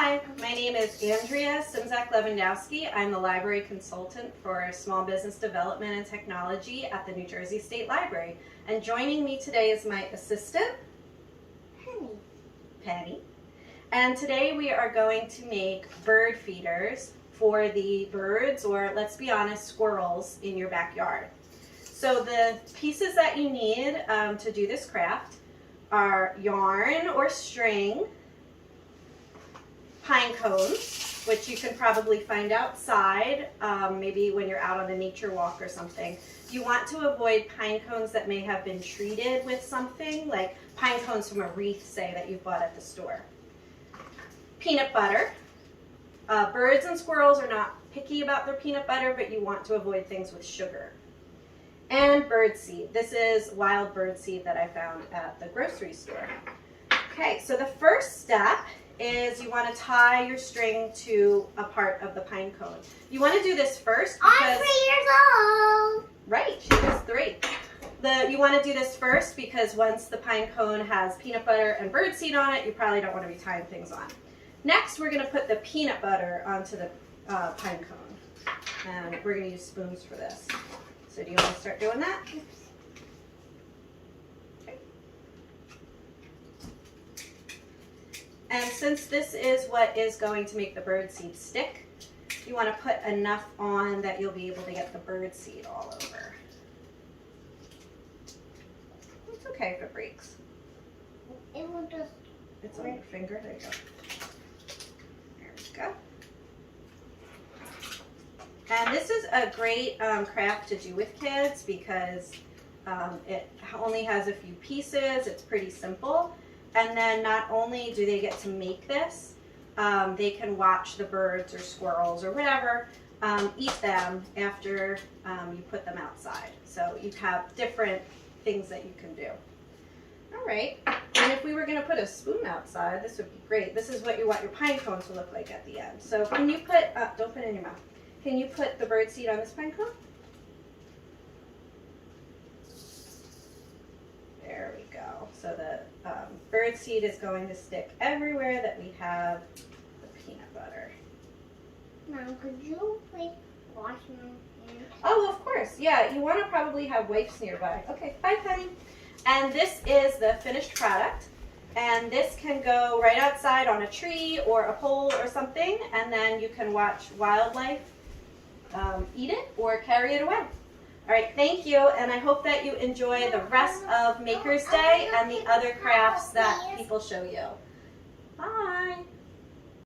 Hi, my name is Andrea Simzak-Levandowski. I'm the library consultant for small business development and technology at the New Jersey State Library. And joining me today is my assistant, Penny. And today we are going to make bird feeders for the birds, or let's be honest, squirrels in your backyard. So the pieces that you need to do this craft are yarn or string, pine cones, which you can probably find outside, maybe when you're out on a nature walk or something. You want to avoid pine cones that may have been treated with something, like pine cones from a wreath, say, that you bought at the store. Peanut butter. Birds and squirrels are not picky about their peanut butter, but you want to avoid things with sugar. And bird seed. This is wild bird seed that I found at the grocery store. Okay, so the first step is you want to tie your string to a part of the pine cone. You want to do this first because... I'm 3 years old! Right, she was 3. You want to do this first because once the pine cone has peanut butter and bird seed on it, you probably don't want to be tying things on. Next, we're going to put the peanut butter onto the pine cone. And we're going to use spoons for this. So do you want to start doing that? Okay. And since this is what is going to make the bird seed stick, you want to put enough on that you'll be able to get the bird seed all over. It's okay if it breaks. It will just... It's on your finger. There you go. There we go. And this is a great craft to do with kids because it only has a few pieces. It's pretty simple. And then not only do they get to make this, they can watch the birds or squirrels or whatever eat them after you put them outside. So you have different things that you can do. All right. And if we were going to put a spoon outside, this would be great. This is what you want your pine cone to look like at the end. So can you put, don't put it in your mouth. Can you put the bird seed on this pine cone? There we go. So the bird seed is going to stick everywhere that we have the peanut butter. Mom, could you please wash my hands? Oh, of course. Yeah, you want to probably have wipes nearby. Okay, bye, Penny. And this is the finished product. And this can go right outside on a tree or a pole or something, and then you can watch wildlife eat it or carry it away. All right, thank you, and I hope that you enjoy the rest of Maker's Day and the other crafts that people show you.